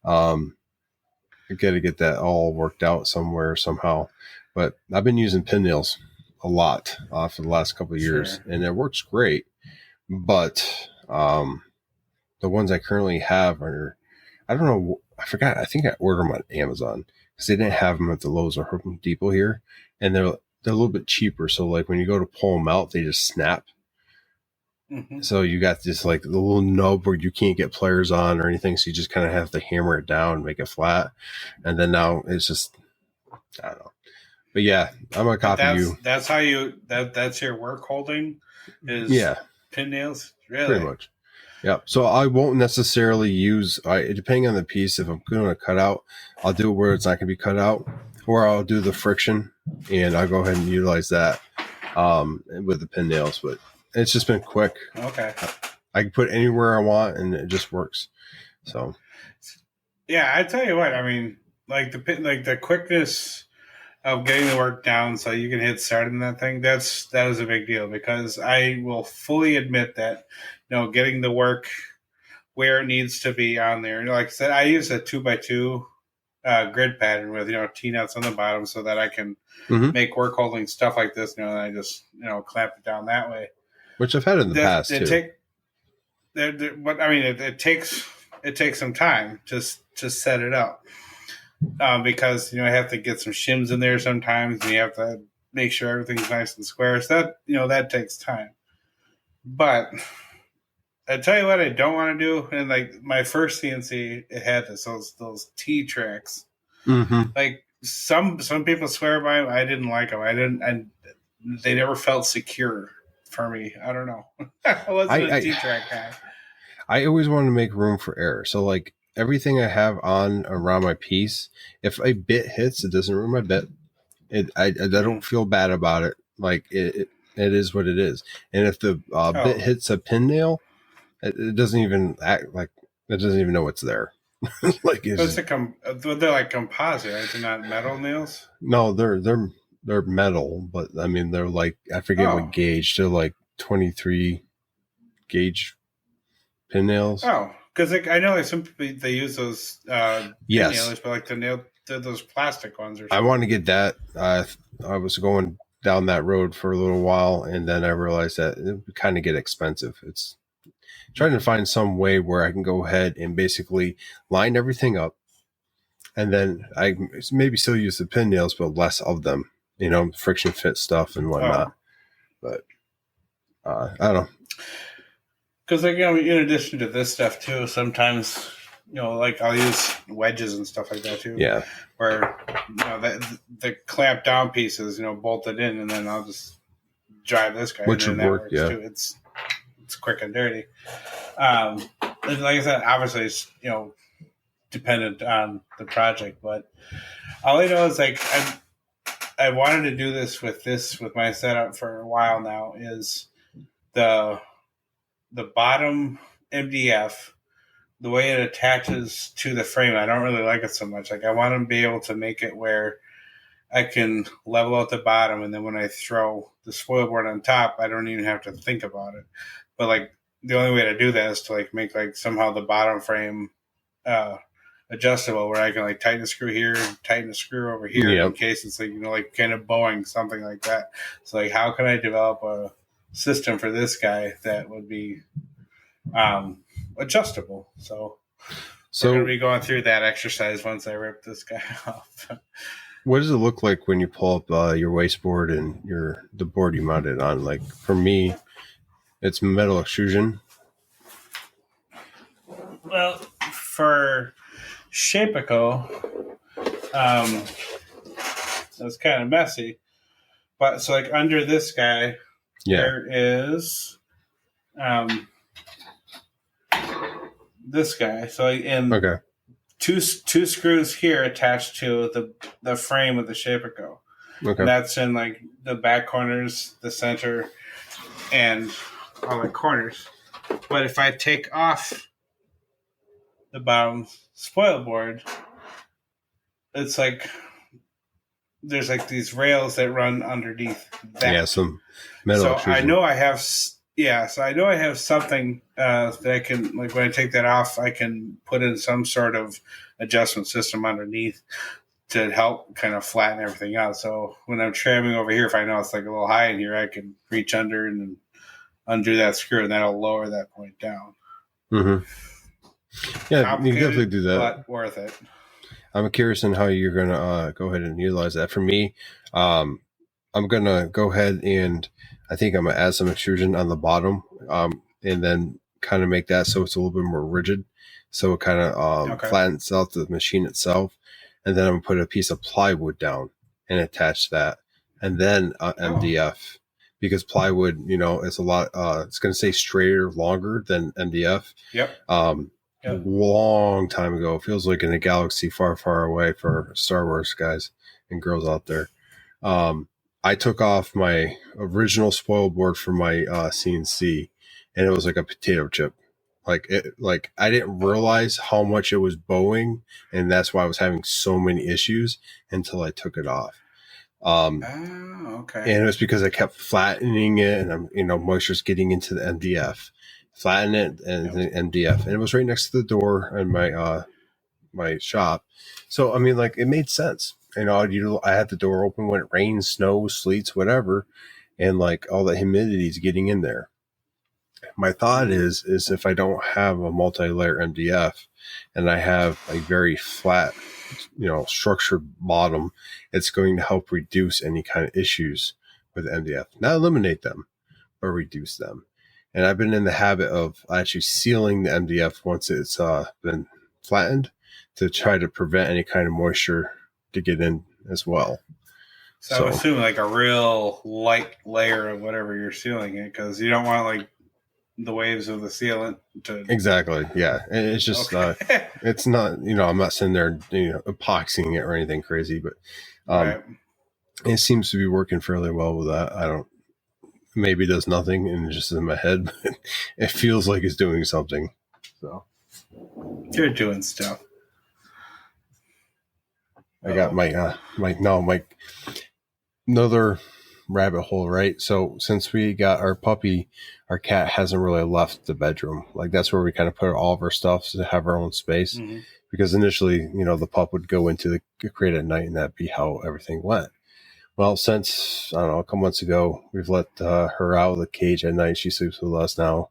I got to get that all worked out somewhere somehow. But I've been using pin nails a lot for the last couple of years, Sure. and it works great. But the ones I currently have are, I don't know, I forgot. I think I ordered them on Amazon because they didn't have them at the Lowe's or Home Depot here, and they're a little bit cheaper. So like when you go to pull them out, they just snap. Mm-hmm. So you got this like the little nub where you can't get pliers on or anything. So you just kind of have to hammer it down and make it flat. And then now it's just, I don't know. But yeah, I'm gonna But copy you. that's how that's your work holding is Yeah, pin nails. pretty Really? much. Yeah. So I won't necessarily use, depending on the piece, if I'm going to cut out, I'll do it where it's not going to be cut out, or I'll do the friction and I'll go ahead and utilize that with the pin nails. But it's just been quick. Okay. I can put it anywhere I want and it just works. So Yeah, I tell you what. I mean, like the quickness of getting the work down so you can hit start in that thing. That is a big deal, because I will fully admit that getting the work where it needs to be on there. Like I said, I use a 2x2 grid pattern with T-nuts on the bottom so that I can make work holding stuff like this. And I just clamp it down that way. which I've had in the past too. But I mean, it takes some time to set it up, because I have to get some shims in there sometimes, and you have to make sure everything's nice and square. So that takes time. But I tell you what, I don't want to do. And like my first CNC, it had those T tracks. Mm-hmm. Like some people swear by them. I didn't like them. And they never felt secure for me. I don't know. I wasn't a T track guy. I always want to make room for error. So like everything I have on around my piece, if a bit hits, it doesn't ruin my bit. I don't feel bad about it. Like it is what it is. And if the bit hits a pin nail, it doesn't even act like it doesn't even know it's there. Like they're like composite, right? They're not metal nails. No, they're metal, but I mean they're like, I forget what gauge. They're like 23 gauge pin nails. Oh, because I know like some people they use those pin nailers, but like those plastic ones or something. I want to get that. I was going down that road for a little while, and then I realized that it would kind of get expensive. It's trying to find some way where I can go ahead and basically line everything up, and then I maybe still use the pin nails, but less of them, friction fit stuff and whatnot. But I don't know. Because in addition to this stuff too, sometimes like I'll use wedges and stuff like that too. Yeah. Where the clamp down pieces bolted in, and then I'll just drive this guy, which would work. Yeah. Too. It's quick and dirty. And like I said, obviously, dependent on the project. But all I know is like I wanted to do this with my setup for a while now. Is the bottom MDF, the way it attaches to the frame, I don't really like it so much. Like I want to be able to make it where I can level out the bottom, and then when I throw the spoil board on top, I don't even have to think about it. But like the only way to do that is to like make like somehow the bottom frame adjustable, where I can like tighten a screw here, tighten a screw over here in case it's like, you know, like kind of bowing, something like that. So like, how can I develop a system for this guy that would be adjustable? So we're going to be going through that exercise once I rip this guy off. What does it look like when you pull up your wasteboard and the board you mount it on? Like for me, it's metal extrusion. Well, for Shapeco, it's kind of messy. But so like under this guy, there is this guy. So in two screws here attached to the frame of the Shapeco. Okay. That's in like the back corners, the center, and all the corners. But if I take off the bottom spoil board, it's like there's like these rails that run underneath that. Yeah, some metal. So extrusion. I know I have something that I can, like when I take that off, I can put in some sort of adjustment system underneath to help kind of flatten everything out. So when I'm tramming over here, if I know it's like a little high in here, I can reach under and then undo that screw, and that'll lower that point down. Mm-hmm. Yeah, you can definitely do that. But worth it. I'm curious on how you're going to go ahead and utilize that. For me, I'm going to go ahead and I think I'm going to add some extrusion on the bottom and then kind of make that so it's a little bit more rigid. So it kind of flattens out the machine itself. And then I'm going to put a piece of plywood down and attach that. And then MDF. Because plywood, you know, it's a lot, it's going to stay straighter, longer than MDF. Yep. Long time ago, it feels like in a galaxy far, far away for Star Wars guys and girls out there. I took off my original spoil board for my CNC, and it was like a potato chip. Like I didn't realize how much it was bowing, and that's why I was having so many issues until I took it off. And it was because I kept flattening it, and moisture's getting into the MDF, flatten it and the MDF, and it was right next to the door in my my shop. So I mean, like it made sense. I had the door open when it rains, snows, sleets, whatever, and like all the humidity is getting in there. My thought is if I don't have a multi-layer MDF and I have a very flat, structured bottom, it's going to help reduce any kind of issues with MDF. Not eliminate them, but reduce them. And I've been in the habit of actually sealing the MDF once it's been flattened to try to prevent any kind of moisture to get in as well. So I would assume like a real light layer of whatever you're sealing it, because you don't want like the waves of the sealant to... Exactly. Yeah. And it's just, it's not, I'm not sitting there, epoxying it or anything crazy, but it seems to be working fairly well with that. Maybe it does nothing and it's just in my head, but it feels like it's doing something. So you're doing stuff. I got my another rabbit hole, right? So since we got our puppy, our cat hasn't really left the bedroom. Like that's where we kind of put all of our stuff to have our own space. Mm-hmm. Because initially, the pup would go into the crate at night, and that'd be how everything went. Well, since I don't know, a couple months ago, we've let her out of the cage at night. She sleeps with us now,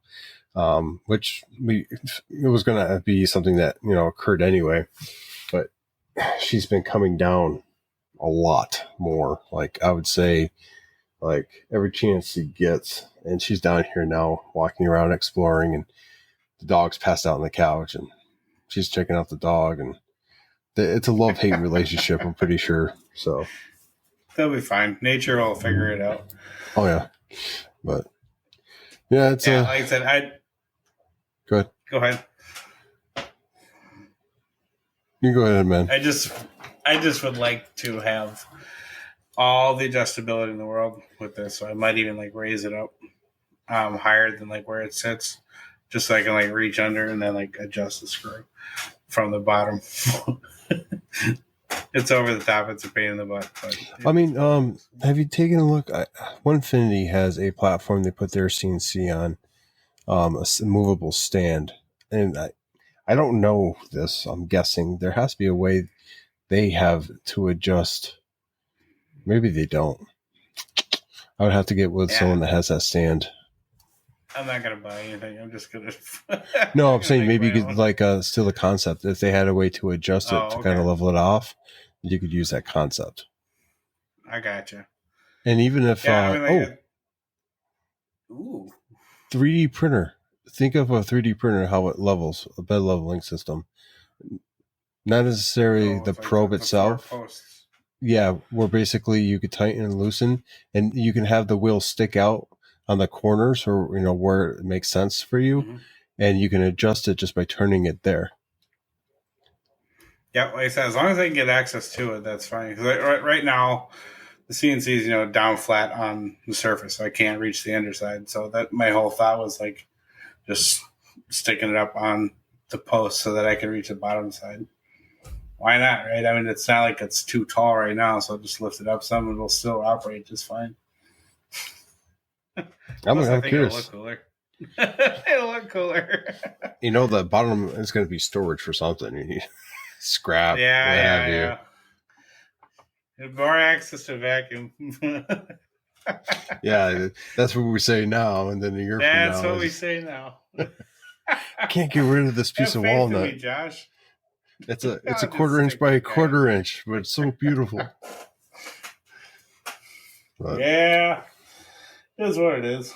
which it was going to be something that occurred anyway. But she's been coming down a lot more. Like I would say, like every chance she gets, and she's down here now walking around exploring, and the dog's passed out on the couch, and she's checking out the dog, and it's a love-hate relationship, I'm pretty sure. So they'll be fine. Nature will figure it out. Oh yeah, but yeah, it's like I said, Go ahead. Go ahead. You go ahead, man. I just would like to have all the adjustability in the world with this. So I might even like raise it up higher than like where it sits, just so I can like reach under and then like adjust the screw from the bottom. It's over the top. It's a pain in the butt. But I mean, have you taken a look? Onefinity has a platform they put their CNC on, a movable stand, and I don't know this. I'm guessing there has to be a way they have to adjust. Maybe they don't. I would have to get with someone that has that stand. I'm not gonna buy anything. I'm just gonna. No, I'm saying maybe you could like steal the concept. If they had a way to adjust it to kind of level it off, you could use that concept. I gotcha. And even if 3D printer. Think of a 3D printer, how it levels a bed leveling system. Not necessarily the probe itself. Yeah, where basically you could tighten and loosen, and you can have the wheel stick out on the corners or where it makes sense for you, and you can adjust it just by turning it there. Yeah, like I said, as long as I can get access to it, that's fine. Because right now, the CNC is down flat on the surface, so I can't reach the underside. So that my whole thought was like just sticking it up on the post so that I can reach the bottom side. Why not, right? I mean, it's not like it's too tall right now, so I'll just lift it up some and it'll still operate just fine. I'm curious. It'll look cooler. It'll look cooler. The bottom is going to be storage for something. You need scrap. Yeah. More access to vacuum. Yeah, that's what we say now, and then a year from now. That's what we say now. I can't get rid of this piece of walnut. Me, Josh. It's a quarter-inch by a quarter-inch, but it's so beautiful. But, yeah, it is what it is.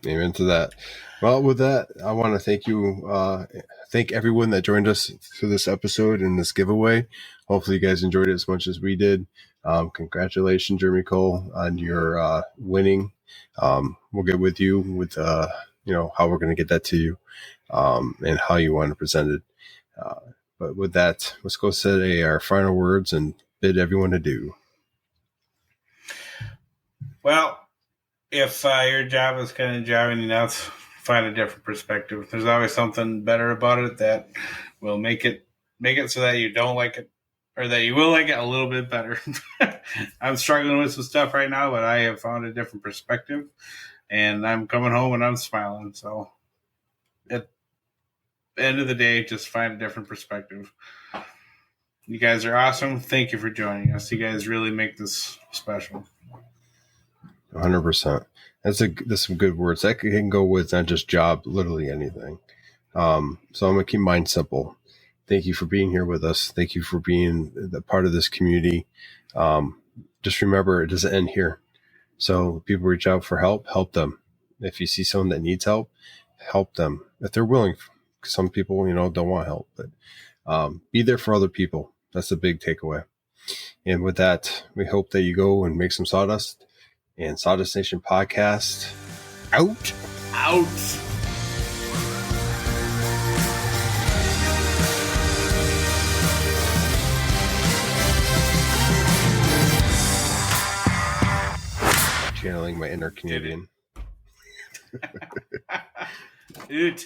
Amen to that. Well, with that, I want to thank you. Thank everyone that joined us for this episode and this giveaway. Hopefully, you guys enjoyed it as much as we did. Congratulations, Jeremy Cole, on your winning. We'll get with you with how we're going to get that to you and how you want to present it. But with that, let's go say our final words and bid everyone adieu. Well, if your job is kind of driving you nuts, find a different perspective. There's always something better about it that will make it so that you don't like it, or that you will like it a little bit better. I'm struggling with some stuff right now, but I have found a different perspective, and I'm coming home and I'm smiling. So at the end of the day, just find a different perspective. You guys are awesome. Thank you for joining us. You guys really make this special. 100%. That's some good words. That can go with not just job, literally anything. So I'm going to keep mine simple. Thank you for being here with us. Thank you for being the part of this community. Just remember, it doesn't end here. So if people reach out for help them. If you see someone that needs help them. If they're willing. Some people, don't want help, but be there for other people. That's a big takeaway. And with that, we hope that you go and make some sawdust. And Sawdust Nation Podcast, out. Channeling my inner Canadian. Oot.